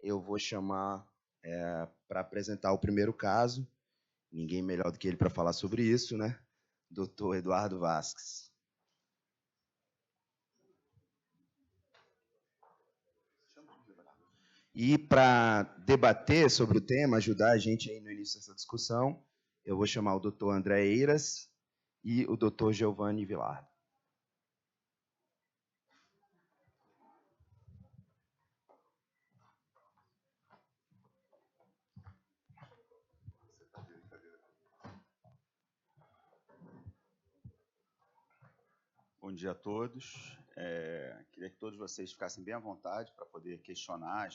eu vou chamar para apresentar o primeiro caso. Ninguém melhor do que ele para falar sobre isso, né? Dr. Eduardo Vasques. E para debater sobre o tema, ajudar a gente aí no início dessa discussão, eu vou chamar o Dr. André Eiras e o Dr. Giovanni Vilar. Bom dia a todos. Queria que todos vocês ficassem bem à vontade para poder questionar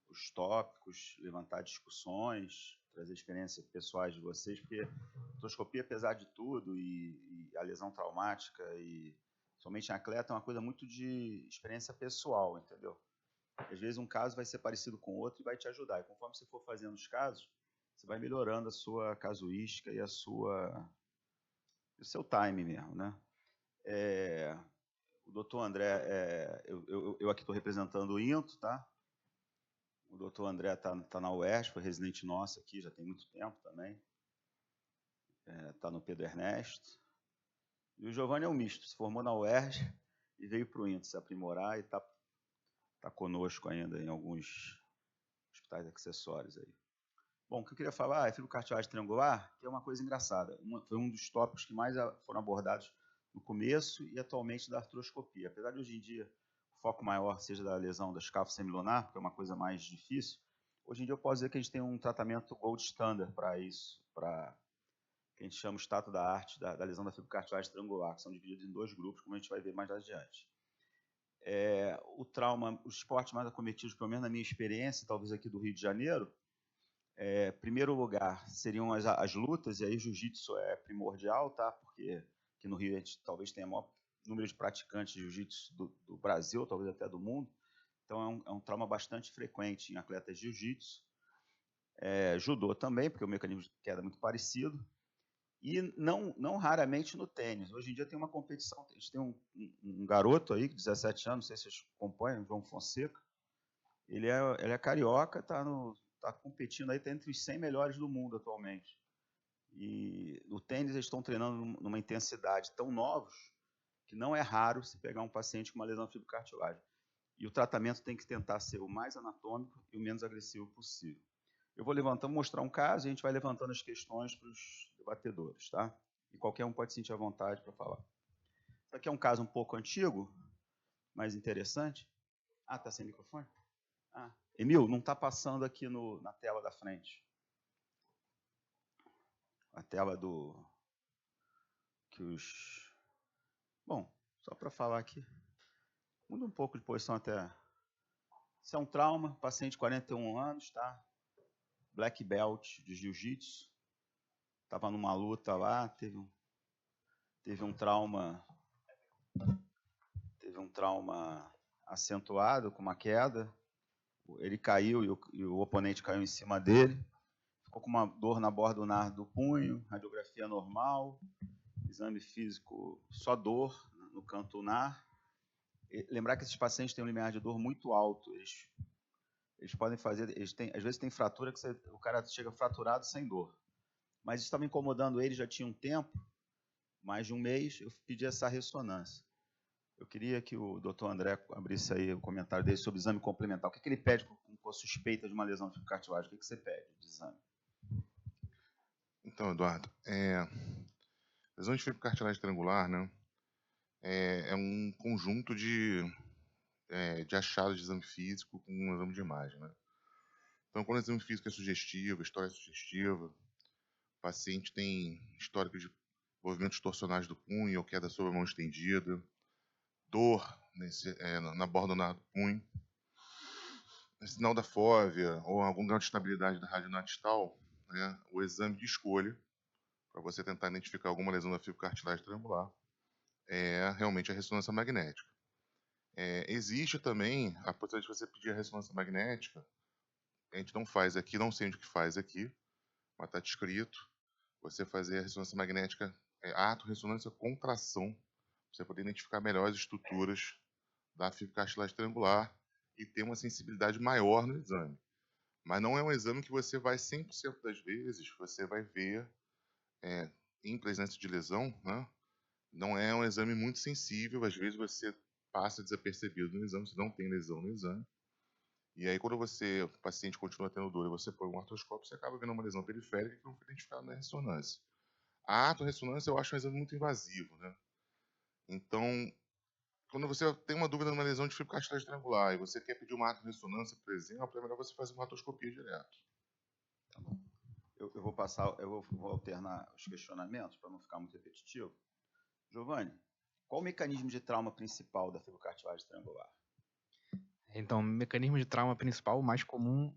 os tópicos, levantar discussões, trazer experiências pessoais de vocês, porque a artroscopia, apesar de tudo, e a lesão traumática, e somente em atleta, é uma coisa muito de experiência pessoal, entendeu? Às vezes um caso vai ser parecido com o outro e vai te ajudar. E conforme você for fazendo os casos, você vai melhorando a sua casuística e o seu time mesmo, né? O doutor André, eu aqui estou representando o INTO, tá? O doutor André está na UERJ, foi residente nosso aqui, já tem muito tempo também. Está no Pedro Ernesto. E o Giovanni é um misto, se formou na UERJ e veio para o INTO se aprimorar e está conosco ainda em alguns hospitais acessórios aí. Bom, o que eu queria falar é fibrocartilagem triangular, que é uma coisa engraçada. Foi um dos tópicos que mais foram abordados no começo e atualmente da artroscopia. Apesar de hoje em dia o foco maior seja da lesão da escápula semilunar, porque é uma coisa mais difícil, hoje em dia eu posso dizer que a gente tem um tratamento gold standard para isso, para que a gente chama o status da arte da lesão da fibrocartilagem triangular, que são divididos em dois grupos, como a gente vai ver mais adiante. O trauma, os esportes mais acometidos, pelo menos na minha experiência, talvez aqui do Rio de Janeiro, primeiro lugar seriam as lutas, e aí jiu-jitsu é primordial, tá? Porque aqui no Rio a gente talvez tenha o maior número de praticantes de jiu-jitsu do Brasil, talvez até do mundo. Então é um trauma bastante frequente em atletas de jiu-jitsu. Judô também, porque o mecanismo de queda é muito parecido. E não raramente no tênis. Hoje em dia tem uma competição, a gente tem um garoto aí, de 17 anos, não sei se vocês acompanham, João Fonseca. Ele é carioca, está competindo aí, está entre os 100 melhores do mundo atualmente. E no tênis eles estão treinando numa intensidade tão novos que não é raro se pegar um paciente com uma lesão fibrocartilagem. E o tratamento tem que tentar ser o mais anatômico e o menos agressivo possível. Eu vou mostrar um caso e a gente vai levantando as questões para os debatedores, tá? E qualquer um pode sentir à vontade para falar. Isso aqui é um caso um pouco antigo, mas interessante. Ah, está sem microfone? Ah, Emil, não está passando aqui na tela da frente. A tela do... Bom, só para falar aqui. Muda um pouco de posição até... Isso é um trauma, paciente de 41 anos, tá? Black belt de jiu-jitsu. Estava numa luta lá, teve um trauma acentuado com uma queda. Ele caiu e o oponente caiu em cima dele. Ficou com uma dor na borda ulnar do punho, radiografia normal, exame físico, só dor no canto ulnar. Lembrar que esses pacientes têm um limiar de dor muito alto. Eles podem fazer, às vezes tem fratura que o cara chega fraturado sem dor. Mas isso estava incomodando ele já tinha um tempo, mais de um mês, eu pedi essa ressonância. Eu queria que o doutor André abrisse aí o comentário dele sobre o exame complementar. O que ele pede com a suspeita de uma lesão de fibrocartilagem? O que você pede de exame? Então, Eduardo, lesão de fibrocartilagem triangular, né, é um conjunto de achados de exame físico com um exame de imagem, né? Então, quando o exame físico é sugestivo, a história é sugestiva, o paciente tem histórico de movimentos torsionais do punho ou queda sobre a mão estendida, dor na borda do punho, sinal da fóvea ou algum grau de estabilidade da radionatal distal, né, o exame de escolha para você tentar identificar alguma lesão da fibrocartilagem triangular é realmente a ressonância magnética. Existe também a possibilidade de você pedir a ressonância magnética. A gente não faz aqui, não sei onde que faz aqui, mas está descrito. Você fazer a ressonância magnética, ato, ressonância, contração, para você poder identificar melhor as estruturas da fibrocartilagem triangular e ter uma sensibilidade maior no exame. Mas não é um exame que você vai 100% das vezes, você vai ver em presença de lesão, né? Não é um exame muito sensível, às vezes você passa desapercebido no exame, você não tem lesão no exame. E aí quando o paciente continua tendo dor e você põe um artroscópio, você acaba vendo uma lesão periférica que não foi identificada na ressonância. A artorressonância eu acho um exame muito invasivo, né? Então, quando você tem uma dúvida numa lesão de fibro cartilagem triangular e você quer pedir uma artorressonância, por exemplo, é melhor você fazer uma artroscopia direto. Tá bom. Eu vou alternar os questionamentos para não ficar muito repetitivo. Giovanni, qual o mecanismo de trauma principal da fibrocartilagem triangular? Então, o mecanismo de trauma principal, o mais comum,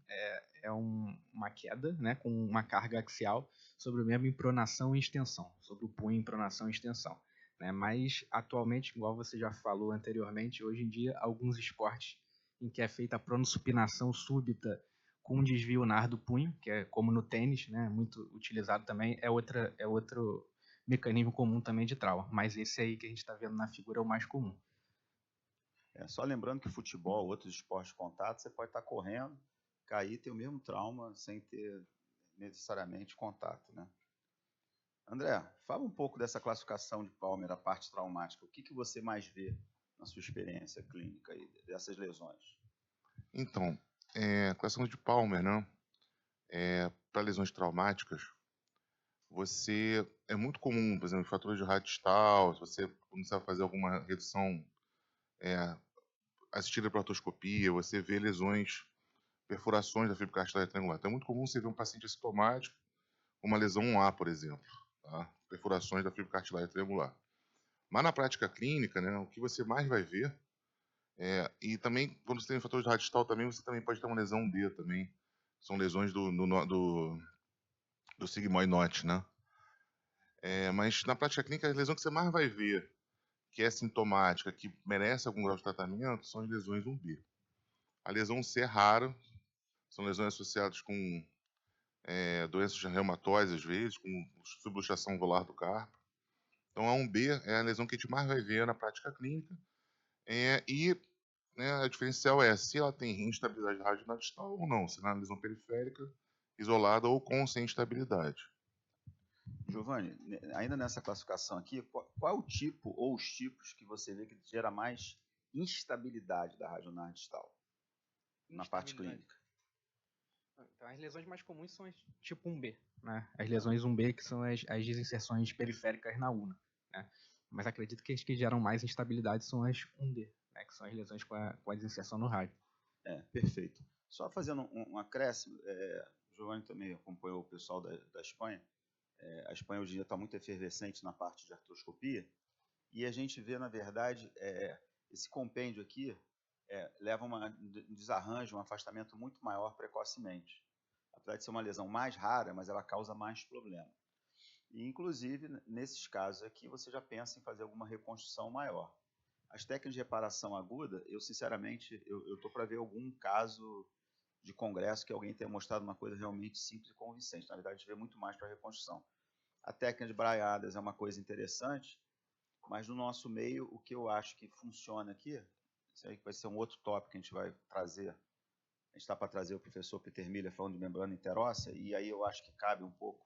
é uma queda, né, com uma carga axial sobre o membro em pronação e extensão, sobre o punho em pronação e extensão. Né? Mas, atualmente, igual você já falou anteriormente, hoje em dia, alguns esportes em que é feita a pronossupinação súbita com desvio nar do punho, que é como no tênis, né, muito utilizado também, é outro mecanismo comum também de trauma. Mas esse aí que a gente está vendo na figura é o mais comum. Só lembrando que futebol, outros esportes de contato, você pode estar correndo, cair, ter o mesmo trauma sem ter necessariamente contato, né? André, fala um pouco dessa classificação de Palmer, a parte traumática. O que você mais vê na sua experiência clínica aí, dessas lesões? Então, a classificação de Palmer, né? Para lesões traumáticas, é muito comum, por exemplo, fatores de radistal, se você começar a fazer alguma redução assistida por artroscopia, você vê lesões, perfurações da fibrocartilagem triangular. Então é muito comum você ver um paciente assintomático com uma lesão 1A, por exemplo, tá? Perfurações da fibrocartilagem triangular. Mas na prática clínica, né, o que você mais vai ver e também, quando você tem fatores de radistal, também você também pode ter uma lesão D também. São lesões do sigmoid knot, né? Mas na prática clínica, a lesão que você mais vai ver, que é sintomática, que merece algum grau de tratamento, são as lesões 1B. A lesão C é rara, são lesões associadas com doenças reumatoides, às vezes, com subluxação volar do carpo. Então, a 1B é a lesão que a gente mais vai ver na prática clínica. A diferencial é se ela tem instabilidade radionadistal ou não, se ela é uma lesão periférica, isolada ou com sem instabilidade. Giovanni, ainda nessa classificação aqui, qual é o tipo ou os tipos que você vê que gera mais instabilidade da radionadistal na parte clínica? Então, as lesões mais comuns são as tipo 1B, né? As lesões 1B, que são as desinserções periféricas na una, né? Mas acredito que as que geram mais instabilidade são as 1D, né? Que são as lesões com a desinserção no rádio. Perfeito. Só fazendo um acréscimo, Giovanni também acompanhou o pessoal da Espanha. A Espanha hoje em dia está muito efervescente na parte de artroscopia, e a gente vê, na verdade, esse compêndio aqui leva a um desarranjo, um afastamento muito maior precocemente. Apesar de ser uma lesão mais rara, mas ela causa mais problema. E, inclusive, nesses casos aqui, você já pensa em fazer alguma reconstrução maior. As técnicas de reparação aguda, eu, sinceramente, eu estou para ver algum caso de congresso que alguém tenha mostrado uma coisa realmente simples e convincente. Na verdade, a gente vê muito mais para reconstrução. A técnica de braiadas é uma coisa interessante, mas no nosso meio, o que eu acho que funciona aqui, isso aí vai ser um outro tópico que a gente vai trazer. A gente está para trazer o professor Peter Miller falando de membrana interóssea, e aí eu acho que cabe um pouco.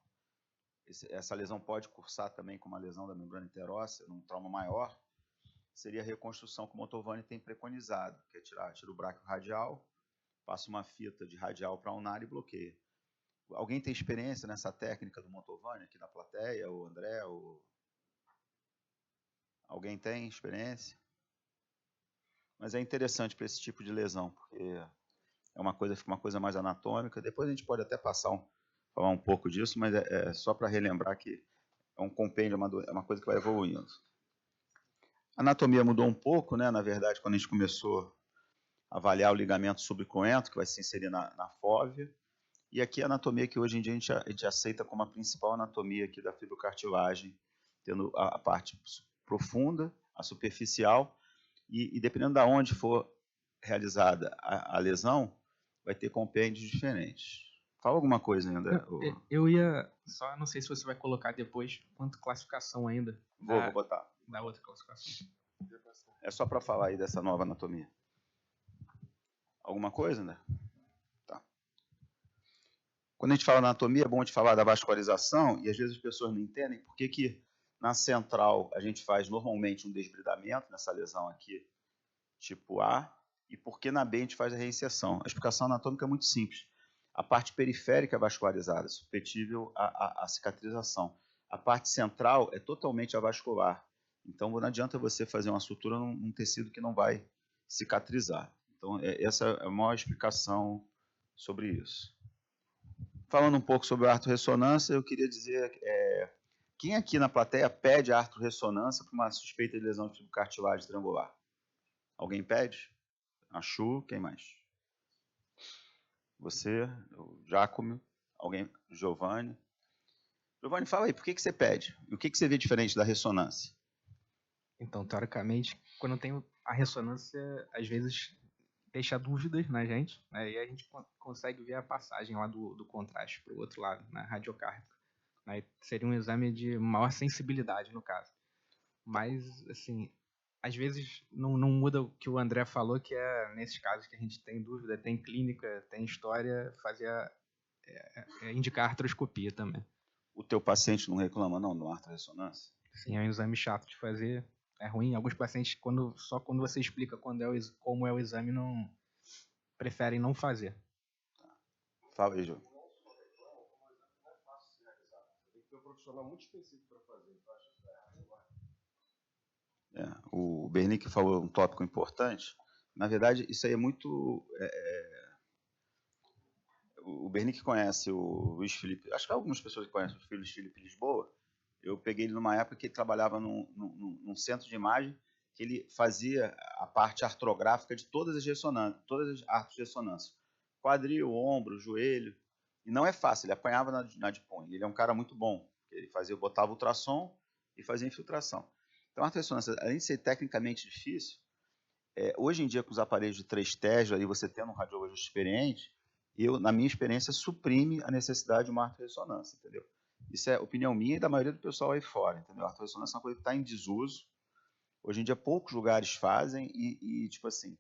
Essa lesão pode cursar também com uma lesão da membrana interóssea, num trauma maior. Seria a reconstrução que o Motovani tem preconizado, que é tira o bráquio radial, passa uma fita de radial para ulnar e bloqueia. Alguém tem experiência nessa técnica do Motovani aqui na plateia? O André? Alguém tem experiência? Mas é interessante para esse tipo de lesão, porque é uma coisa mais anatômica. Depois a gente pode até falar um pouco disso, mas é só para relembrar que é um compêndio, é uma coisa que vai evoluindo. A anatomia mudou um pouco, né? Na verdade, quando a gente começou a avaliar o ligamento subcruento, que vai se inserir na fóvea. E aqui a anatomia que hoje em dia a gente aceita como a principal anatomia aqui da fibrocartilagem, tendo a parte profunda, a superficial, e dependendo de onde for realizada a lesão, vai ter compêndios diferentes. Fala alguma coisa ainda. Eu ia, só não sei se você vai colocar depois quanto classificação ainda. Vou botar. Da outra classificação. É só para falar aí dessa nova anatomia. Alguma coisa, né? Tá. Quando a gente fala na anatomia, é bom de falar da vascularização, e às vezes as pessoas não entendem por que na central a gente faz normalmente um desbridamento, nessa lesão aqui, tipo A, e por que na B a gente faz a reinserção. A explicação anatômica é muito simples. A parte periférica é vascularizada, suscetível à cicatrização. A parte central é totalmente avascular. Então, não adianta você fazer uma sutura num tecido que não vai cicatrizar. Então, essa é a maior explicação sobre isso. Falando um pouco sobre a artrorressonância, eu queria dizer, quem aqui na plateia pede a artrorressonância para uma suspeita de lesão de cartilagem triangular? Alguém pede? A Chu, quem mais? Você, o Giacomo, alguém? Giovanni? Giovanni, fala aí, por que você pede? E o que você vê diferente da ressonância? Então, teoricamente, quando eu tenho a ressonância, às vezes deixa dúvidas na gente, né? E a gente consegue ver a passagem lá do contraste para o outro lado, na radiocárdica. Né? Seria um exame de maior sensibilidade, no caso. Mas, assim, às vezes não muda o que o André falou, que é nesses casos que a gente tem dúvida, tem clínica, tem história, indicar artroscopia também. O teu paciente não reclama, não, do artrorressonância? Sim, é um exame chato de fazer, é ruim. Alguns pacientes, só quando você explica como é o exame, não preferem não fazer. Fala aí, João. Tem que ter um profissional muito específico para fazer, então acho que o Bernick falou um tópico importante. Na verdade, isso aí é muito... o Bernick conhece o Luiz Felipe, acho que algumas pessoas conhecem o Luiz Felipe Lisboa. Eu peguei ele numa época que ele trabalhava num centro de imagem, que ele fazia a parte artrográfica de todas as artrorressonâncias. Quadril, ombro, joelho. E não é fácil, ele apanhava na de punho. Ele é um cara muito bom. Ele botava ultrassom e fazia infiltração. Então, a artrorressonância, além de ser tecnicamente difícil, hoje em dia, com os aparelhos de 3 Tesla, aí você tendo um radiologista experiente, na minha experiência, suprime a necessidade de uma artrorressonância, entendeu? Isso é opinião minha e da maioria do pessoal aí fora, entendeu? A artrorressonância é uma coisa que está em desuso. Hoje em dia, poucos lugares fazem e tipo assim,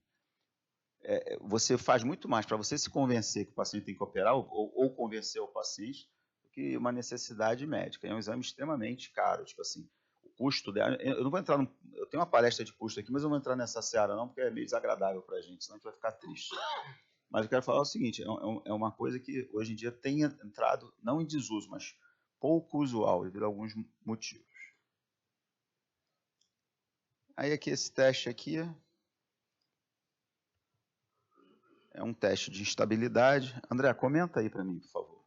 você faz muito mais para você se convencer que o paciente tem que operar ou convencer o paciente do que uma necessidade médica. É um exame extremamente caro, tipo assim, o custo dela... Eu não vou entrar eu tenho uma palestra de custo aqui, mas eu não vou entrar nessa seara não, porque é meio desagradável para a gente, senão a gente vai ficar triste. Mas eu quero falar o seguinte, é uma coisa que hoje em dia tem entrado, não em desuso, mas pouco usual, devido a alguns motivos. Aí aqui, esse teste aqui é um teste de instabilidade. André, comenta aí para mim, por favor.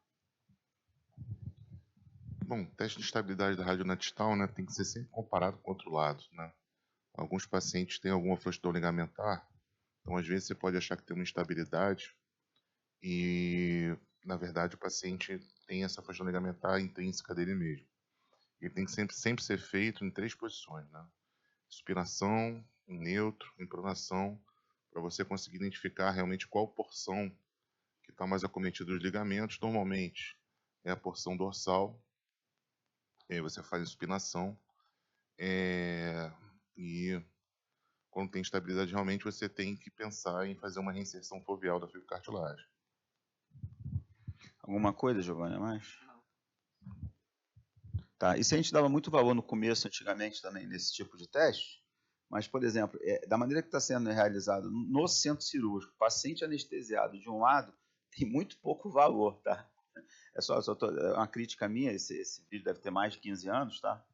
Bom, o teste de estabilidade da radionatistal, né, tem que ser sempre comparado com outro lado, né? Alguns pacientes têm alguma frouxidão ligamentar, então às vezes você pode achar que tem uma instabilidade e, na verdade, o paciente tem essa frouxidão ligamentar intrínseca dele mesmo. Ele tem que sempre ser feito em 3 posições, né? Supinação, em neutro, em pronação, para você conseguir identificar realmente qual porção que está mais acometida dos ligamentos. Normalmente é a porção dorsal, e aí você faz a supinação, e quando tem estabilidade realmente você tem que pensar em fazer uma reinserção foveal da fibrocartilagem. Alguma coisa, Giovanni, a mais? Tá, isso a gente dava muito valor no começo, antigamente, também, nesse tipo de teste, mas, por exemplo, da maneira que está sendo realizado no centro cirúrgico, paciente anestesiado de um lado, tem muito pouco valor, tá? É uma crítica minha, esse vídeo deve ter mais de 15 anos, tá?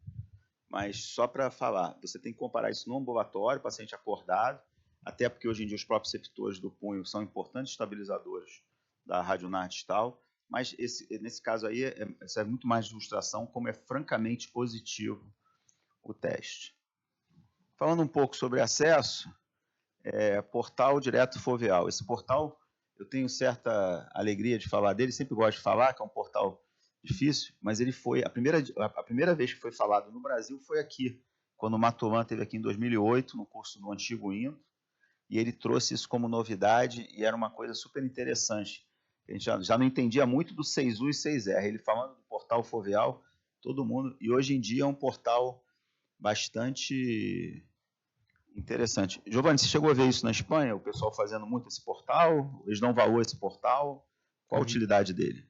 Mas só para falar, você tem que comparar isso no ambulatório, paciente acordado, até porque hoje em dia os próprios receptores do punho são importantes estabilizadores da radionatistal, mas nesse caso aí serve muito mais de ilustração, como é francamente positivo o teste. Falando um pouco sobre acesso, portal direto foveal. Esse portal, eu tenho certa alegria de falar dele, sempre gosto de falar, que é um portal difícil, mas ele foi, a primeira vez que foi falado no Brasil foi aqui, quando o Matolan esteve aqui em 2008, no curso do antigo INTO, e ele trouxe isso como novidade, e era uma coisa super interessante. A gente já não entendia muito do 6U e 6R, ele falando do portal foveal, todo mundo, e hoje em dia é um portal bastante Interessante. Giovanni, você chegou a ver isso na Espanha? O pessoal fazendo muito esse portal? Eles dão valor a esse portal? Qual a utilidade dele?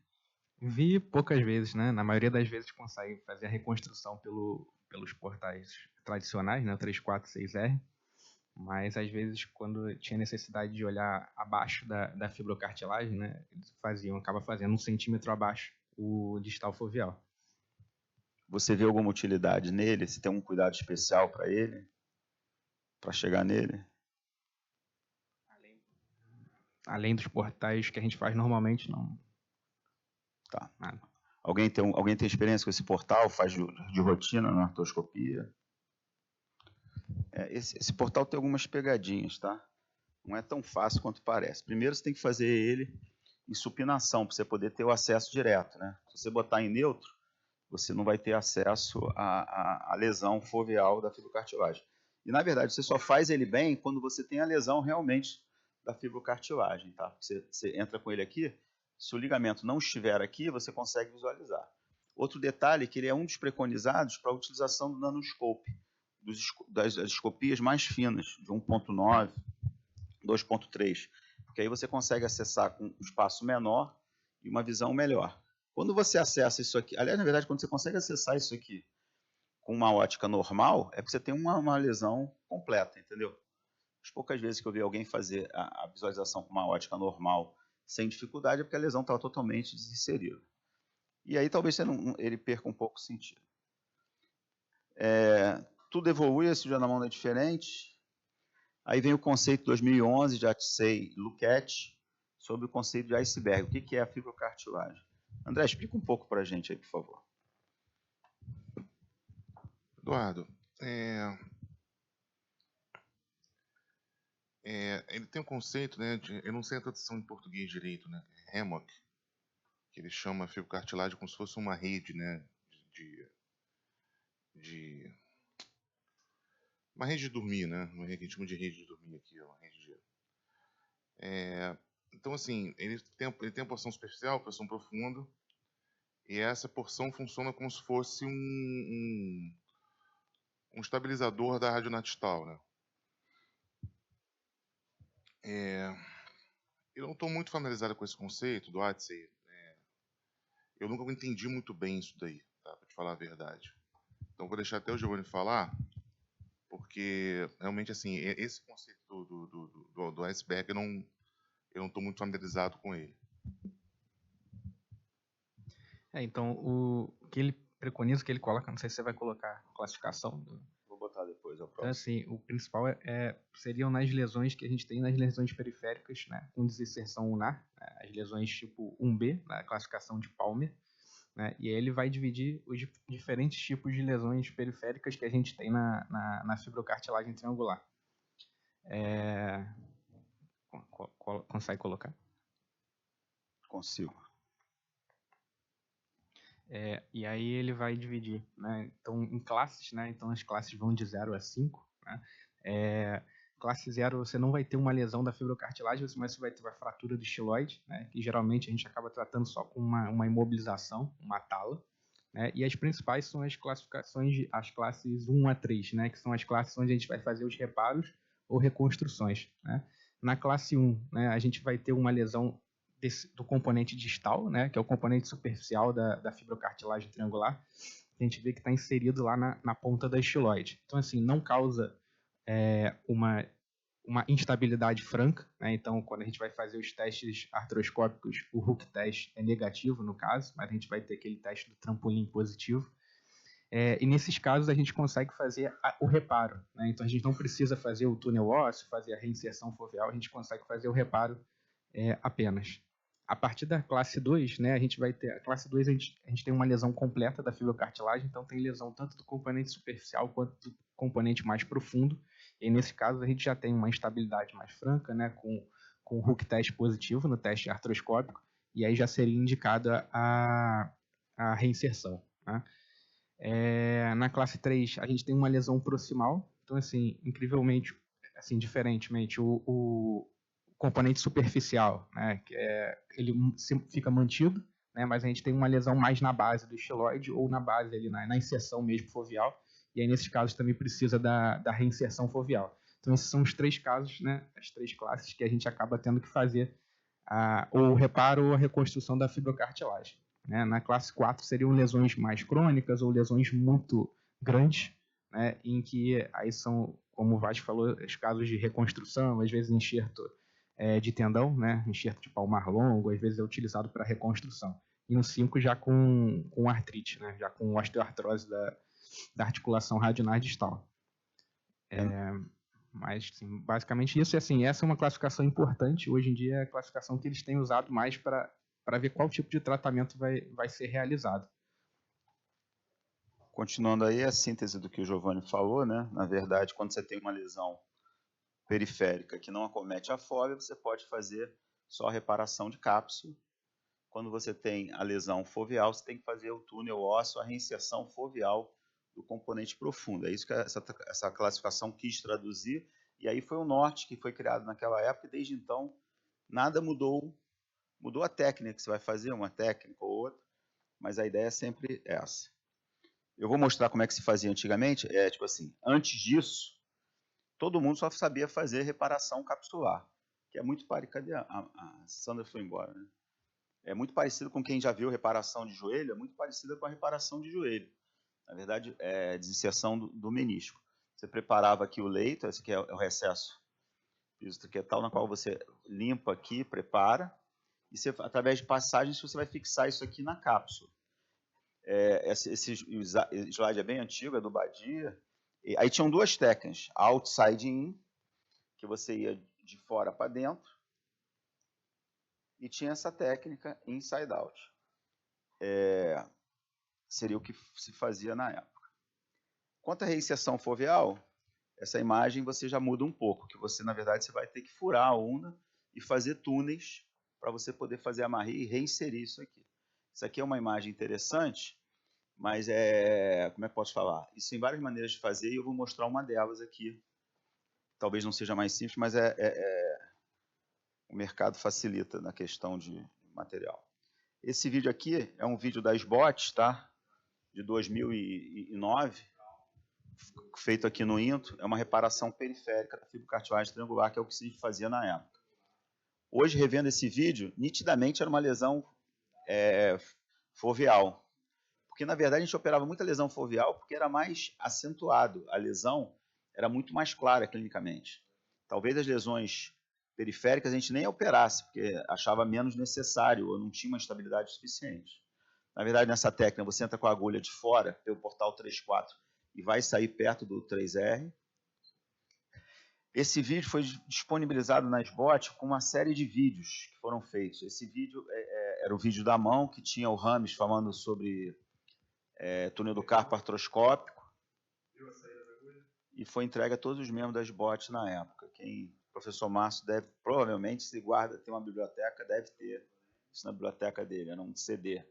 Vi poucas vezes, né? Na maioria das vezes consegue fazer a reconstrução pelos portais tradicionais, né? O 346R. Mas às vezes, quando tinha necessidade de olhar abaixo da fibrocartilagem, né? Eles acaba fazendo 1 centímetro abaixo o distal foveal. Você vê alguma utilidade nele? Você tem um cuidado especial para ele? Para chegar nele? Além dos portais que a gente faz normalmente, não. Tá. Nada. Alguém tem experiência com esse portal? Faz de rotina na artroscopia? Esse portal tem algumas pegadinhas, tá? Não é tão fácil quanto parece. Primeiro, você tem que fazer ele em supinação, para você poder ter o acesso direto, né? Se você botar em neutro, você não vai ter acesso à lesão foveal da fibrocartilagem. E, na verdade, você só faz ele bem quando você tem a lesão realmente da fibrocartilagem, tá? Você entra com ele aqui, se o ligamento não estiver aqui, você consegue visualizar. Outro detalhe é que ele é um dos preconizados para a utilização do nanoscope, das escopias mais finas, de 1.9, 2.3, porque aí você consegue acessar com um espaço menor e uma visão melhor. Quando você acessa isso aqui, aliás, na verdade, quando você consegue acessar isso aqui com uma ótica normal, é porque você tem uma lesão completa, entendeu? As poucas vezes que eu vi alguém fazer a visualização com uma ótica normal sem dificuldade é porque a lesão estava totalmente desinserida. E aí talvez ele perca um pouco o sentido. Tudo evolui, esse dia na mão é diferente. Aí vem o conceito 2011 de Atsei e Luquete sobre o conceito de iceberg. O que é a fibrocartilagem? André, explica um pouco para a gente aí, por favor. Eduardo, ele tem um conceito, né, eu não sei a tradução em português direito, né, hammock, que ele chama a fibrocartilagem como se fosse uma rede, né, uma rede de dormir, né, uma rede que a gente chama de rede de dormir aqui, uma rede de... Então, assim, ele tem a porção superficial, a porção profunda, e essa porção funciona como se fosse um estabilizador da radionatistal, né? Eu não estou muito familiarizado com esse conceito do Atsei. Eu nunca entendi muito bem isso daí, tá? Para te falar a verdade. Então, vou deixar até o Giovanni falar, porque realmente, assim, esse conceito do iceberg, eu não estou muito familiarizado com ele. Então, o que ele preconiza, que ele coloca, não sei se você vai colocar a classificação. Vou botar depois, ao próximo. Então, assim, o principal seriam nas lesões que a gente tem nas lesões periféricas, né, com desinserção ulnar, né, as lesões tipo 1B, na classificação de Palmer, né, e aí ele vai dividir os diferentes tipos de lesões periféricas que a gente tem na fibrocartilagem triangular. Consegue colocar? Consigo. E aí ele vai dividir, né, então, em classes, né, então as classes vão de 0 a 5, né, classe 0 você não vai ter uma lesão da fibrocartilagem, mas você vai ter uma fratura do estiloide, né, que geralmente a gente acaba tratando só com uma imobilização, uma tala, né, e as principais são as classificações, as classes 1 a 3, né, que são as classes onde a gente vai fazer os reparos ou reconstruções, né. Na classe 1, né, a gente vai ter uma lesão do componente distal, né, que é o componente superficial da fibrocartilagem triangular, a gente vê que está inserido lá na ponta da estiloide. Então, assim, não causa uma instabilidade franca, né? Então, quando a gente vai fazer os testes artroscópicos, o Hook test é negativo no caso, mas a gente vai ter aquele teste do trampolim positivo. E nesses casos a gente consegue fazer o reparo, né? Então a gente não precisa fazer o túnel ósseo, fazer a reinserção foveal, a gente consegue fazer o reparo apenas. A partir da classe 2, né, a gente vai ter a classe 2, a gente tem uma lesão completa da fibrocartilagem, então tem lesão tanto do componente superficial quanto do componente mais profundo. E nesse caso a gente já tem uma instabilidade mais franca, né, com o Hook test positivo no teste artroscópico, e aí já seria indicada a reinserção, né? Na classe 3 a gente tem uma lesão proximal, então assim, incrivelmente, assim, diferentemente, o componente superficial, né, ele fica mantido, né, mas a gente tem uma lesão mais na base do estiloide ou na base ali, na inserção mesmo foveal, e aí nesses casos também precisa da reinserção foveal. Então, esses são os 3 casos, né, as 3 classes que a gente acaba tendo que fazer ou o reparo ou a reconstrução da fibrocartilagem. Né? Na classe 4 seriam lesões mais crônicas ou lesões muito grandes, né, em que aí são, como o Vaz falou, os casos de reconstrução, às vezes enxerto de tendão, né, enxerto de palmar longo, às vezes é utilizado para reconstrução. E no 5 já com artrite, né, já com osteoartrose da articulação radionar distal. Mas, assim, basicamente isso. E, assim, essa é uma classificação importante. Hoje em dia é a classificação que eles têm usado mais para ver qual tipo de tratamento vai ser realizado. Continuando aí a síntese do que o Giovanni falou, né? Na verdade, quando você tem uma lesão periférica que não acomete a fóvea, você pode fazer só a reparação de cápsula. Quando você tem a lesão foveal, você tem que fazer o túnel ósseo, a reinserção foveal do componente profundo. É isso que essa classificação quis traduzir, e aí foi o norte que foi criado naquela época, e desde então nada mudou. Mudou a técnica que você vai fazer, uma técnica ou outra, mas a ideia é sempre essa. Eu vou mostrar como é que se fazia antigamente. Tipo assim, antes disso, todo mundo só sabia fazer reparação capsular, que é muito parecido. Cadê a Sandra foi embora, né? É muito parecido com quem já viu reparação de joelho, é muito parecida com a reparação de joelho. Na verdade, é desinserção do menisco. Você preparava aqui o leito, esse aqui é o recesso pisotraquetal, na qual você limpa aqui, prepara, e você, através de passagens você vai fixar isso aqui na cápsula. Esse slide é bem antigo, é do Badia. E aí tinham 2 técnicas, outside in, que você ia de fora para dentro, e tinha essa técnica inside out. Seria o que se fazia na época. Quanto à reinserção foveal, essa imagem você já muda um pouco, que você, na verdade, você vai ter que furar a una e fazer túneis para você poder fazer amarre e reinserir isso aqui. Isso aqui é uma imagem interessante, mas como é que posso falar? Isso tem várias maneiras de fazer e eu vou mostrar uma delas aqui. Talvez não seja mais simples, mas o mercado facilita na questão de material. Esse vídeo aqui é um vídeo da SBOT, tá? De 2009, feito aqui no INTO. É uma reparação periférica da fibrocartilagem triangular, que é o que se fazia na época. Hoje, revendo esse vídeo, nitidamente era uma lesão foveal. Porque, na verdade, a gente operava muita lesão foveal porque era mais acentuado. A lesão era muito mais clara clinicamente. Talvez as lesões periféricas a gente nem operasse, porque achava menos necessário ou não tinha uma estabilidade suficiente. Na verdade, nessa técnica, você entra com a agulha de fora, pelo portal 3-4, e vai sair perto do 3R. Esse vídeo foi disponibilizado na SBOT com uma série de vídeos que foram feitos. Esse vídeo era o vídeo da mão, que tinha o Rames falando sobre túnel do carpo artroscópico, e foi entregue a todos os membros da SBOT na época. O professor Márcio deve, provavelmente, se guarda, tem uma biblioteca, deve ter isso na biblioteca dele, era um CD,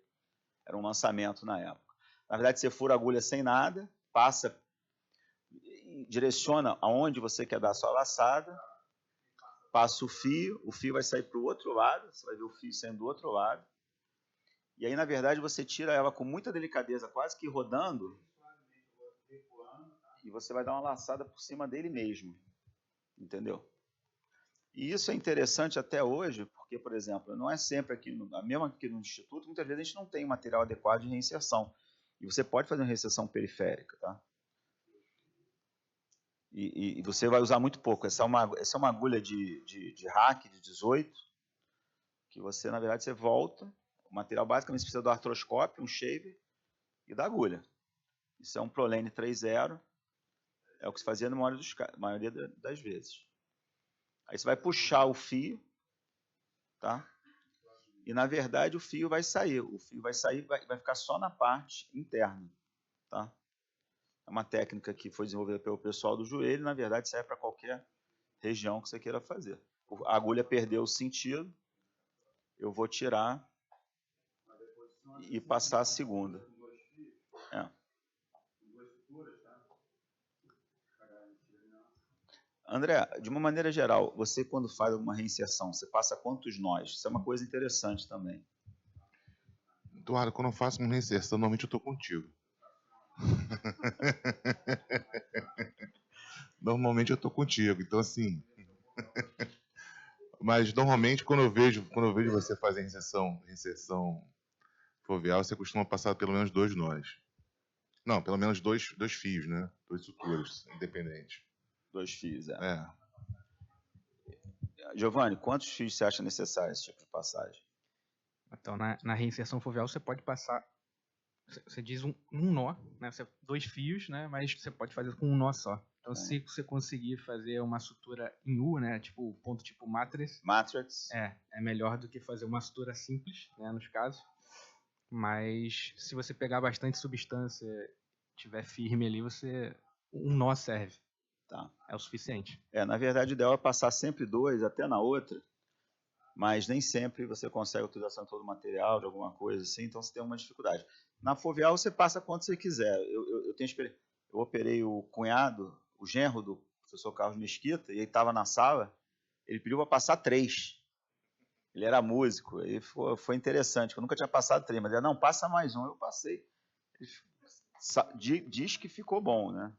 era um lançamento na época. Na verdade, você fura a agulha sem nada, passa, direciona aonde você quer dar a sua laçada, passa o fio vai sair para o outro lado, você vai ver o fio saindo do outro lado, e aí, na verdade, você tira ela com muita delicadeza, quase que rodando, e você vai dar uma laçada por cima dele mesmo, entendeu? E isso é interessante até hoje, porque, por exemplo, não é sempre aqui, mesmo aqui no Instituto, muitas vezes a gente não tem material adequado de reinserção, e você pode fazer uma reinserção periférica, tá? E você vai usar muito pouco. Essa é uma agulha de hack de 18, que você, na verdade, você volta. O material basicamente precisa do artroscópio, um shaver e da agulha. Isso é um Prolene 3.0, é o que se fazia na maioria das vezes. Aí você vai puxar o fio, tá? E, na verdade, o fio vai sair. O fio vai sair, vai ficar só na parte interna, tá? É uma técnica que foi desenvolvida pelo pessoal do joelho, na verdade serve para qualquer região que você queira fazer. A agulha perdeu o sentido, eu vou tirar e passar a segunda. André, de uma maneira geral, você quando faz alguma reinserção, você passa quantos nós? Isso é uma coisa interessante também. Eduardo, quando eu faço uma reinserção, normalmente eu estou contigo. Normalmente eu tô contigo, então assim. Mas normalmente quando eu vejo você fazer inserção foveal, você costuma passar pelo menos 2 nós. Não, pelo menos dois fios, né? 2 suturas independentes. 2 fios, é. É. Giovanni, quantos fios você acha necessário esse tipo de passagem? Então, na reinserção foveal, você pode passar. Você diz um nó, né? 2 fios, né? Mas você pode fazer com um nó só. Então, se você conseguir fazer uma sutura em U, né? Tipo, ponto tipo matrix. Matrix. É melhor do que fazer uma sutura simples, né? Nos casos. Mas se você pegar bastante substância, tiver firme ali, um nó serve. Tá. É o suficiente. Na verdade, o ideal é passar sempre 2, até na outra, mas nem sempre você consegue a utilização de todo o material, de alguma coisa assim, então você tem uma dificuldade. Na foveal, você passa quanto você quiser. Eu tenho experiência. Eu operei o cunhado, o genro do professor Carlos Mesquita, e ele estava na sala, ele pediu para passar 3. Ele era músico, aí foi interessante, eu nunca tinha passado 3, mas ele, não, passa mais um, eu passei. Ele diz que ficou bom, né?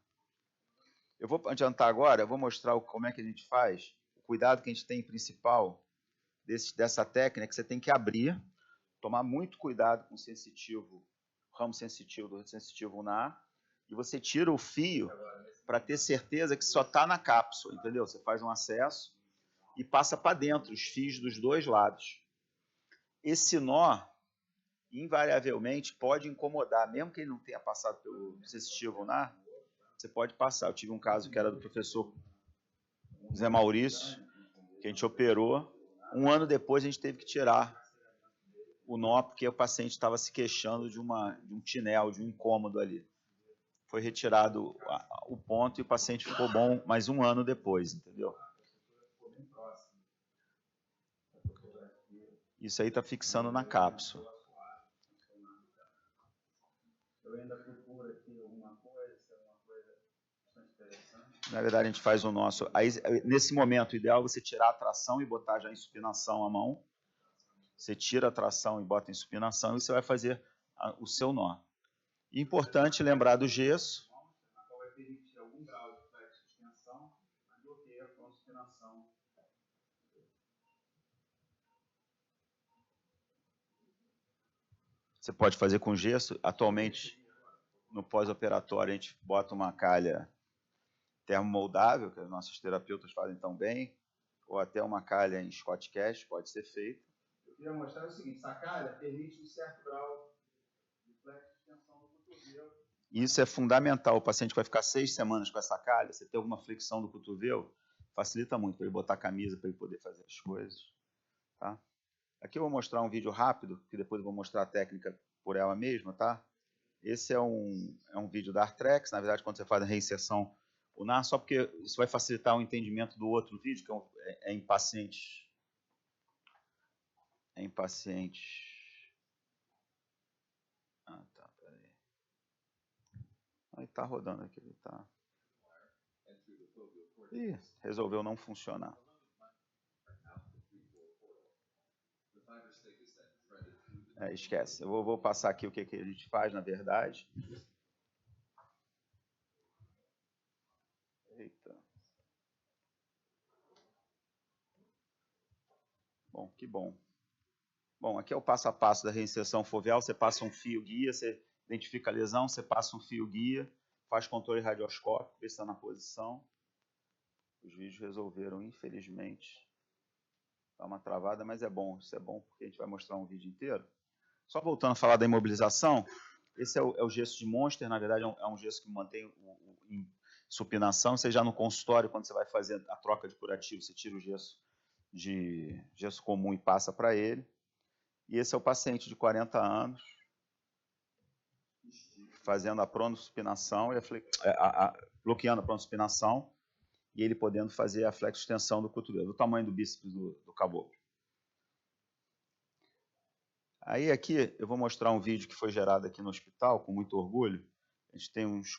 Eu vou adiantar agora, eu vou mostrar como é que a gente faz, o cuidado que a gente tem principal dessa técnica, que você tem que abrir, tomar muito cuidado com o sensitivo, ramo sensitivo do sensitivo ulnar, e você tira o fio para ter certeza que só está na cápsula, entendeu? Você faz um acesso e passa para dentro os fios dos 2 lados. Esse nó, invariavelmente, pode incomodar, mesmo que ele não tenha passado pelo sensitivo ulnar, você pode passar. Eu tive um caso que era do professor Zé Maurício, que a gente operou. Um ano depois a gente teve que tirar o nó, porque o paciente estava se queixando de um tinel, de um incômodo ali. Foi retirado o ponto e o paciente ficou bom mais um ano depois, entendeu? Isso aí está fixando na cápsula. Eu ainda procuro aqui alguma coisa bastante interessante. Na verdade, a gente faz o nosso... Aí, nesse momento, o ideal é você tirar a tração e botar já em supinação a mão. Você tira a tração e bota em supinação e você vai fazer o seu nó. E importante lembrar do gesso. Vai permitir algum grau de flexo-extensão, mas bloqueia com a supinação. Você pode fazer com gesso. Atualmente, no pós-operatório, a gente bota uma calha termomoldável, que os nossos terapeutas fazem tão bem, ou até uma calha em Scott Cash, pode ser feito. Eu queria mostrar o seguinte, essa calha permite um certo grau de flexo-extensão do cotovelo. Isso é fundamental. O paciente vai ficar 6 semanas com essa calha, você tem alguma flexão do cotovelo, facilita muito para ele botar a camisa, para ele poder fazer as coisas. Tá? Aqui eu vou mostrar um vídeo rápido, que depois eu vou mostrar a técnica por ela mesma, tá? Esse é um vídeo da Arthrex, na verdade, quando você faz a reinserção ulnar, só porque isso vai facilitar o entendimento do outro vídeo, que é em pacientes. É em pacientes. Ah, tá, peraí. Aí tá rodando aqui, ele tá. Ih, resolveu não funcionar. Esquece. Eu vou passar aqui o que a gente faz, na verdade. Eita. Bom, que bom. Bom, aqui é o passo a passo da reinserção foveal. Você passa um fio guia, você identifica a lesão, você passa um fio guia, faz controle radioscópico, vê se está na posição. Os vídeos resolveram, infelizmente, dar uma travada, mas é bom. Isso é bom porque a gente vai mostrar um vídeo inteiro. Só voltando a falar da imobilização, esse é o gesso de Monster, na verdade é um gesso que mantém em supinação. Você já no consultório, quando você vai fazer a troca de curativo, você tira o gesso comum e passa para ele. E esse é o paciente de 40 anos, fazendo a pronossupinação, bloqueando a pronossupinação, e ele podendo fazer a flexo-extensão do cotovelo, do tamanho do bíceps do caboclo. Aí aqui eu vou mostrar um vídeo que foi gerado aqui no hospital, com muito orgulho. A gente tem uns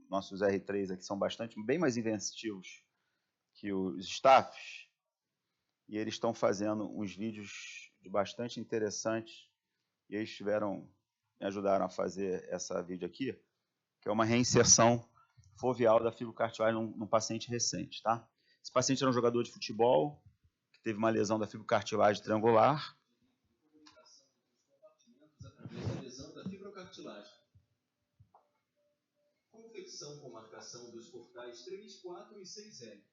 nossos R3 aqui, são bem mais inventivos que os staffs, e eles estão fazendo uns vídeos bastante interessantes, e eles me ajudaram a fazer essa vídeo aqui, que é uma reinserção foveal da fibrocartilagem num paciente recente, tá? Esse paciente era um jogador de futebol, que teve uma lesão da fibrocartilagem triangular. Através da lesão da fibrocartilagem. Confecção com marcação dos portais 3, 4 e 6L.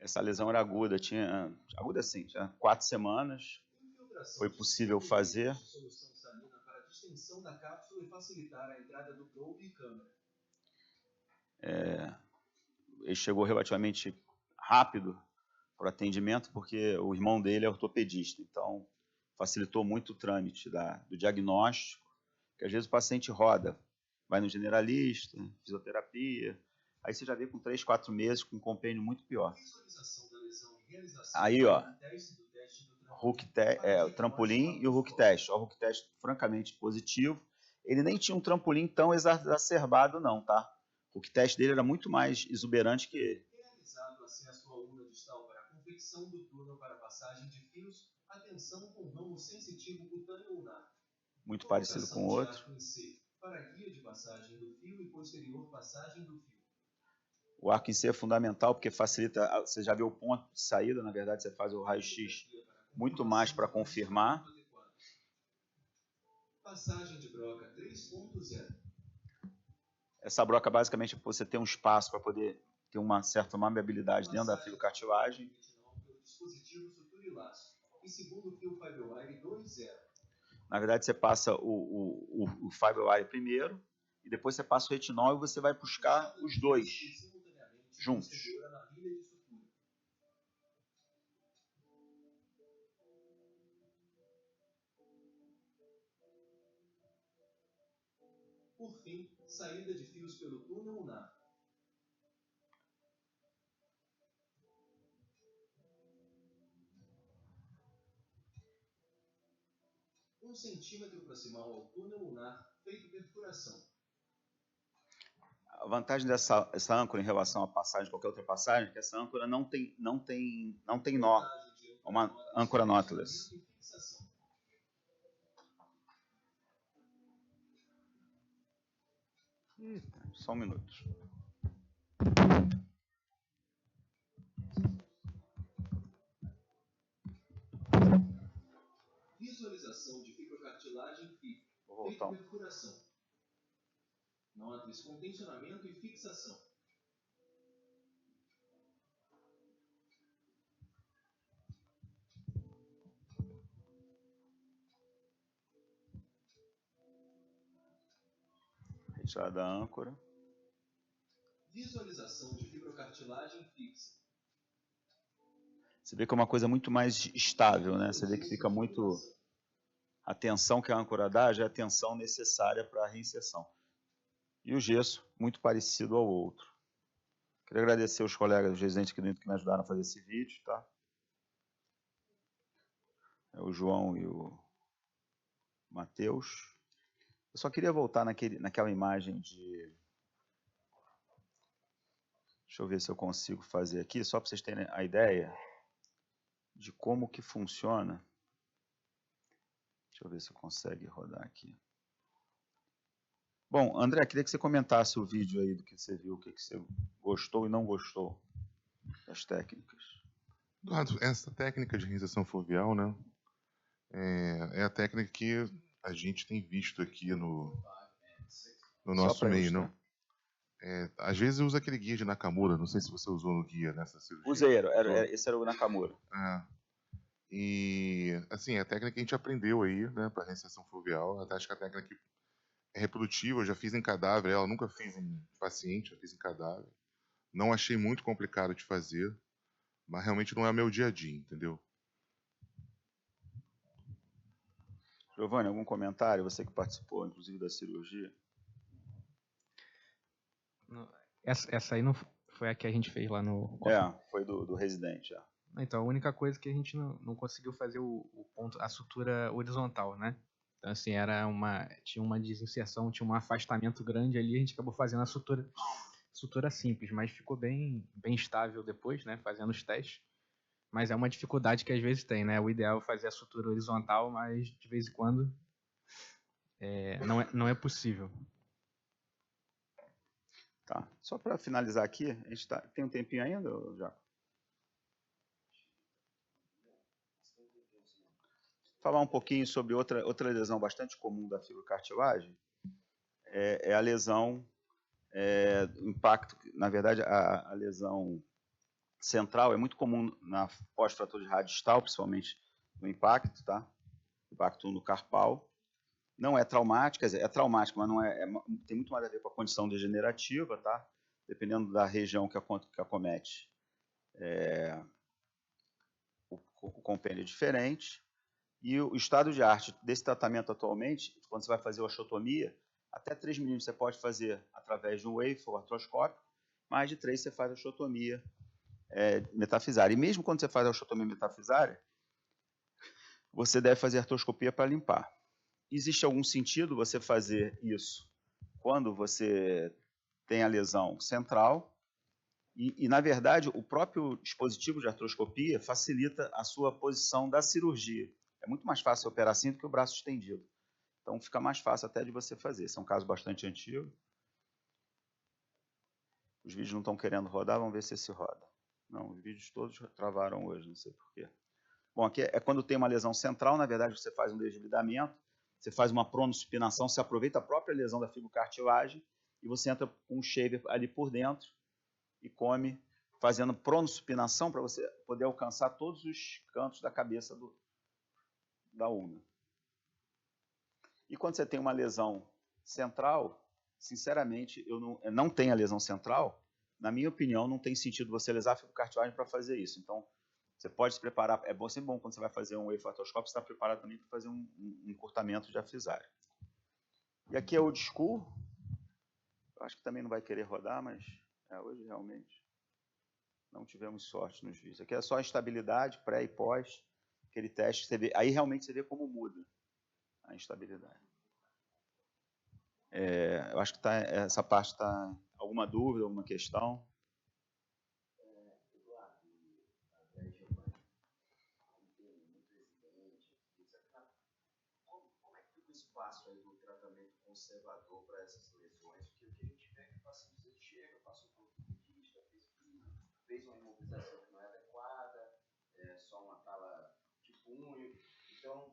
Essa lesão era aguda, aguda assim, tinha 4 semanas. Foi possível fazer. Solução salina para a distensão da cápsula e facilitar a entrada do probe e câmara. Ele chegou relativamente rápido para o atendimento, porque o irmão dele é ortopedista, então facilitou muito o trâmite do diagnóstico, que às vezes o paciente roda, vai no generalista, fisioterapia, aí você já vê com 3, 4 meses com um compêndio muito pior. Aí, ó, o trampolim e o hook test. O hook test francamente positivo. Ele nem tinha um trampolim tão exacerbado não, tá? O hook test dele era muito mais exuberante que ele. Realizado acesso à urna distal para a confecção do túnel para passagem de fios, atenção com ramo sensitivo cutâneo ulnar. Muito parecido com o outro. Para guia de passagem do fio e posterior passagem do fio. O arco em C é fundamental porque facilita, você já vê o ponto de saída, na verdade você faz o raio-x muito mais para confirmar. Passagem de broca 3.0. Essa broca basicamente você tem um espaço para poder ter uma certa maleabilidade dentro da fibrocartilagem. E segundo fio Fibrowire 2.0. Na verdade você passa o Fibrowire primeiro e depois você passa o retinol e você vai buscar os dois juntos. Por fim, saída de fios pelo túnel ulnar. Um centímetro proximal ao túnel ulnar, feito perfuração. A vantagem dessa âncora em relação à passagem, qualquer outra passagem, é que essa âncora não tem nó. É uma âncora knotless. Só um minuto. Visualização de fibrocartilagem FIB. Vou voltar. Perfuração. Notas com tensionamento e fixação. Retirada da âncora. Visualização de fibrocartilagem fixa. Você vê que é uma coisa muito mais estável, né? Você vê que fica muito... A tensão que a âncora dá já é a tensão necessária para a reinserção. E o gesso, muito parecido ao outro. Queria agradecer os colegas dos residentes aqui dentro que me ajudaram a fazer esse vídeo, tá? É o João e o Matheus. Eu só queria voltar naquela imagem de... Deixa eu ver se eu consigo fazer aqui, só para vocês terem a ideia de como que funciona. Deixa eu ver se eu consigo rodar aqui. Bom, André, queria que você comentasse o vídeo aí do que você viu, o que você gostou e não gostou das técnicas. Eduardo, essa técnica de reinserção foveal, né, é a técnica que a gente tem visto aqui no nosso meio, não? Às vezes eu uso aquele guia de Nakamura, não sei se você usou no guia nessa cirurgia. Usei, esse era o Nakamura. E, assim, a técnica que a gente aprendeu aí, né, para reinserção foveal, até acho que a técnica que é reprodutiva, eu já fiz em cadáver, ela nunca fiz em paciente, eu fiz em cadáver. Não achei muito complicado de fazer, mas realmente não é meu dia a dia, entendeu? Giovanni, algum comentário? Você que participou, inclusive, da cirurgia? Essa aí não foi a que a gente fez lá no... Foi do residente, já. Então, a única coisa que a gente não conseguiu fazer o ponto, a sutura horizontal, né? Então, assim, tinha uma desinserção, tinha um afastamento grande ali, a gente acabou fazendo a sutura simples, mas ficou bem estável depois, né? Fazendo os testes. Mas é uma dificuldade que às vezes tem, né? O ideal é fazer a sutura horizontal, mas de vez em quando não é possível. Tá. Só para finalizar aqui, a gente tem um tempinho ainda, Jaco? Falar um pouquinho sobre outra lesão bastante comum da fibrocartilagem, é a lesão, o impacto, na verdade, a lesão central é muito comum na pós-fratura de rádio distal, principalmente no impacto, tá? Impacto no carpal. Não é traumática, quer dizer, é traumática, mas não tem muito mais a ver com a condição degenerativa, tá? Dependendo da região que acomete, o compêndio é diferente. E o estado de arte desse tratamento atualmente, quando você vai fazer a osteotomia, até 3 milímetros você pode fazer através de um wafer artroscópico, mais de 3 você faz a osteotomia metafisária. E mesmo quando você faz a osteotomia metafisária, você deve fazer artroscopia para limpar. Existe algum sentido você fazer isso quando você tem a lesão central? E, na verdade, o próprio dispositivo de artroscopia facilita a sua posição da cirurgia. É muito mais fácil operar assim do que o braço estendido. Então, fica mais fácil até de você fazer. Esse é um caso bastante antigo. Os vídeos não estão querendo rodar, vamos ver se esse roda. Não, os vídeos todos travaram hoje, não sei porquê. Bom, aqui é quando tem uma lesão central, na verdade, você faz um desligamento, você faz uma pronossupinação, você aproveita a própria lesão da fibrocartilagem e você entra com um shaver ali por dentro e come, fazendo pronossupinação para você poder alcançar todos os cantos da cabeça da ulna. E quando você tem uma lesão central, sinceramente, eu não tenho a lesão central, na minha opinião, não tem sentido você lesar a fibrocartilagem para fazer isso. Então, você pode se preparar, sempre bom quando você vai fazer um wafer artroscópico, você está preparado também para fazer um encurtamento de afisária. E aqui é o old school, eu acho que também não vai querer rodar, mas hoje realmente não tivemos sorte nos vídeos. Aqui é só a estabilidade, pré e pós, aquele teste, você vê, aí realmente você vê como muda a instabilidade. Eu acho que essa parte está... Alguma dúvida, alguma questão? Como é que fica o espaço aí do tratamento conservador para essas lesões? Porque o que a gente vê é que o paciente chega, passou por ortopedista, fez uma imobilização que não é adequada, só uma tala de punho. Então,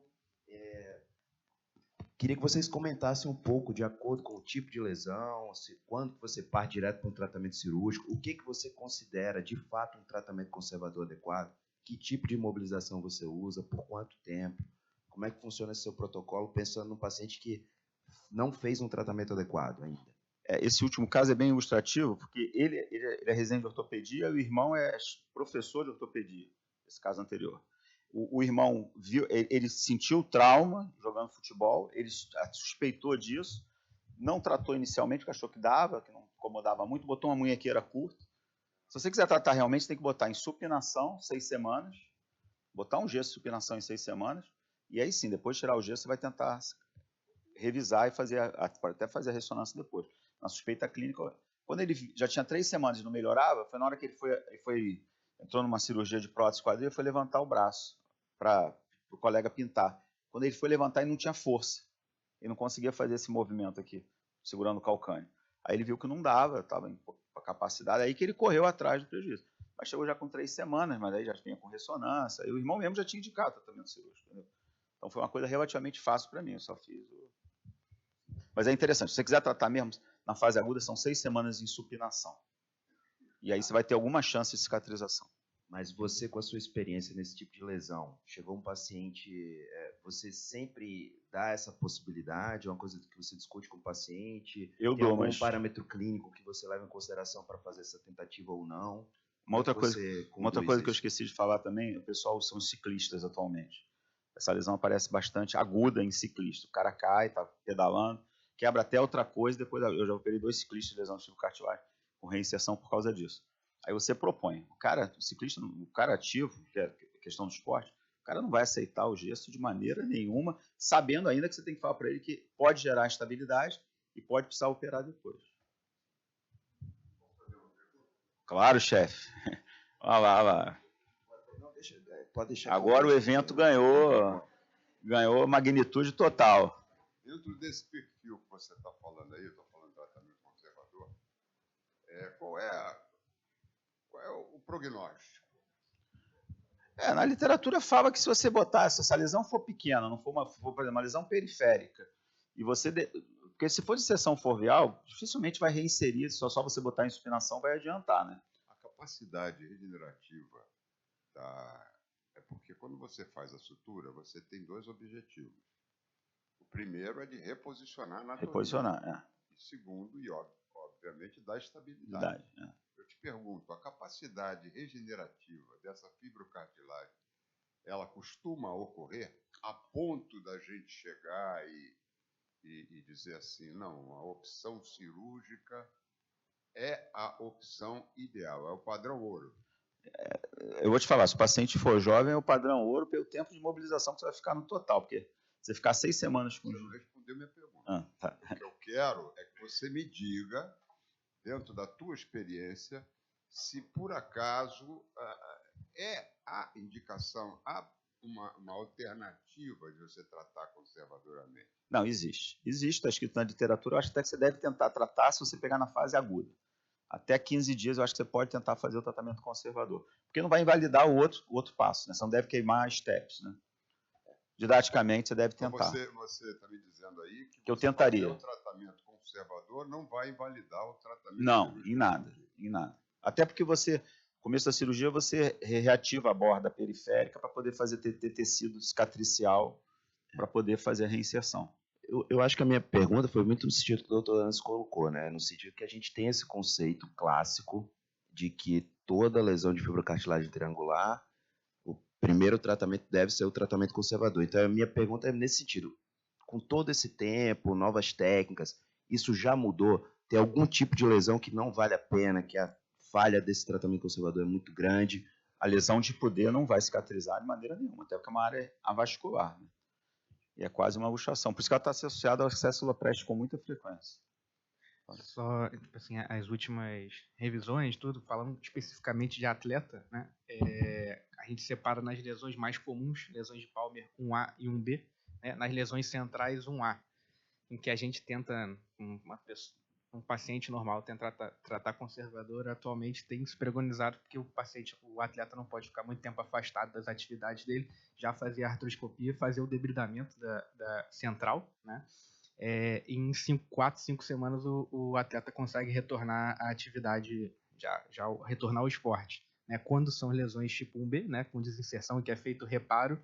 queria que vocês comentassem um pouco, de acordo com o tipo de lesão, quando você parte direto para um tratamento cirúrgico, o que você considera de fato um tratamento conservador adequado, que tipo de imobilização você usa, por quanto tempo, como é que funciona esse seu protocolo, pensando num paciente que não fez um tratamento adequado ainda. Esse último caso é bem ilustrativo, porque ele é residente de ortopedia e o irmão é professor de ortopedia, esse caso anterior. O irmão viu, ele sentiu trauma jogando futebol, ele suspeitou disso, não tratou inicialmente, porque achou que dava, que não incomodava muito, botou uma munhequeira curta. Se você quiser tratar realmente, tem que botar em supinação 6 semanas, botar um gesso de supinação em 6 semanas, e aí sim, depois de tirar o gesso, você vai tentar revisar e pode até fazer a ressonância depois. Na suspeita clínica, quando ele já tinha 3 semanas e não melhorava, foi na hora que ele entrou numa cirurgia de prótese quadril e foi levantar o braço para o colega pintar. Quando ele foi levantar, ele não tinha força. Ele não conseguia fazer esse movimento aqui, segurando o calcâneo. Aí ele viu que não dava, estava em capacidade, aí que ele correu atrás do prejuízo. Mas chegou já com 3 semanas, mas aí já vinha com ressonância, e o irmão mesmo já tinha indicado tratamento cirúrgico. Entendeu? Então foi uma coisa relativamente fácil para mim, eu só fiz Mas é interessante, se você quiser tratar mesmo, na fase aguda são 6 semanas em supinação. E aí você vai ter alguma chance de cicatrização. Mas você, com a sua experiência nesse tipo de lesão, chegou um paciente, você sempre dá essa possibilidade, é uma coisa que você discute com o paciente? Tem algum parâmetro clínico que você leva em consideração para fazer essa tentativa ou não? Uma outra coisa que eu esqueci de falar também, o pessoal são ciclistas atualmente. Essa lesão aparece bastante aguda em ciclista. O cara cai, está pedalando, quebra até outra coisa, depois eu já operei 2 ciclistas de lesão de fibrocartilagem com reinserção por causa disso. Aí você propõe. O ciclista, o cara ativo, que é questão do esporte, o cara não vai aceitar o gesso de maneira nenhuma, sabendo ainda que você tem que falar para ele que pode gerar instabilidade e pode precisar operar depois. Claro, chefe. Olha lá. Não, deixa pode deixar. Agora o evento ganhou magnitude total. Dentro desse perfil que você está falando aí, eu estou falando de tratamento conservador, qual é o prognóstico? Na literatura fala que se você botar, se essa lesão for pequena, não for, por exemplo, uma lesão periférica, e você... Porque se for de seção foveal, dificilmente vai reinserir, só você botar em supinação vai adiantar, né? A capacidade regenerativa é porque quando você faz a sutura, você tem dois objetivos. O primeiro é de reposicionar a anatomia. Reposicionar, E segundo, e obviamente, dar estabilidade. Eu te pergunto, a capacidade regenerativa dessa fibrocartilagem, ela costuma ocorrer a ponto da gente chegar e dizer assim, não, a opção cirúrgica é a opção ideal, é o padrão ouro? Eu vou te falar, se o paciente for jovem, é o padrão ouro pelo tempo de mobilização que você vai ficar no total, porque você ficar 6 semanas com... Você não respondeu minha pergunta. Tá. O que eu quero é que você me diga, dentro da tua experiência, se por acaso é a indicação, há uma alternativa de você tratar conservadoramente. Não, existe. Existe, está escrito na literatura, eu acho até que você deve tentar tratar se você pegar na fase aguda. Até 15 dias eu acho que você pode tentar fazer o tratamento conservador. Porque não vai invalidar o outro passo, né? Você não deve queimar steps, né? Didaticamente você deve tentar. Então você está me dizendo aí que eu tentaria. O tratamento conservador não vai invalidar o tratamento cirúrgico. Em nada. Até porque você, no começo da cirurgia, você reativa a borda periférica para poder ter tecido cicatricial para poder fazer a reinserção. Eu acho que a minha pergunta foi muito no sentido que o doutor Anderson colocou, né? No sentido que a gente tem esse conceito clássico de que toda lesão de fibrocartilagem triangular, o primeiro tratamento deve ser o tratamento conservador. Então, a minha pergunta é nesse sentido. Com todo esse tempo, novas técnicas, isso já mudou? Tem algum tipo de lesão que não vale a pena, que a falha desse tratamento conservador é muito grande? A lesão de poder não vai cicatrizar de maneira nenhuma, até porque é uma área avascular, né? E é quase uma luxação. Por isso que ela está associada ao excesso lopreste com muita frequência. Só, tipo assim, as últimas revisões, tudo, falando especificamente de atleta, né? A gente separa nas lesões mais comuns, lesões de Palmer 1A e 1B, né? Nas lesões centrais 1A, em que a gente tenta, um paciente normal tentar tratar conservador, atualmente tem se preconizado porque o atleta não pode ficar muito tempo afastado das atividades dele, já fazer artroscopia, fazer o debridamento da central, né? Em 4, 5 semanas o atleta consegue retornar à atividade, já retornar ao esporte, né? Quando são lesões tipo 1B, né, com desinserção, que é feito reparo,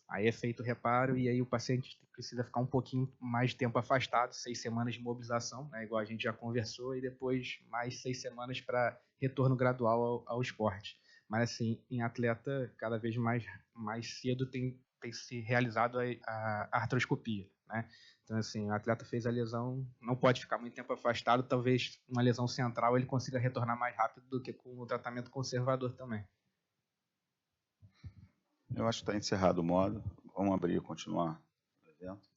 aí é feito reparo e aí o paciente precisa ficar um pouquinho mais de tempo afastado, 6 semanas de mobilização, né, igual a gente já conversou, e depois mais 6 semanas para retorno gradual ao esporte. Mas assim, em atleta, cada vez mais cedo tem se realizado a artroscopia, né? Então, assim, o atleta fez a lesão, não pode ficar muito tempo afastado, talvez uma lesão central ele consiga retornar mais rápido do que com o tratamento conservador também. Eu acho que está encerrado o modo. Vamos abrir e continuar o evento.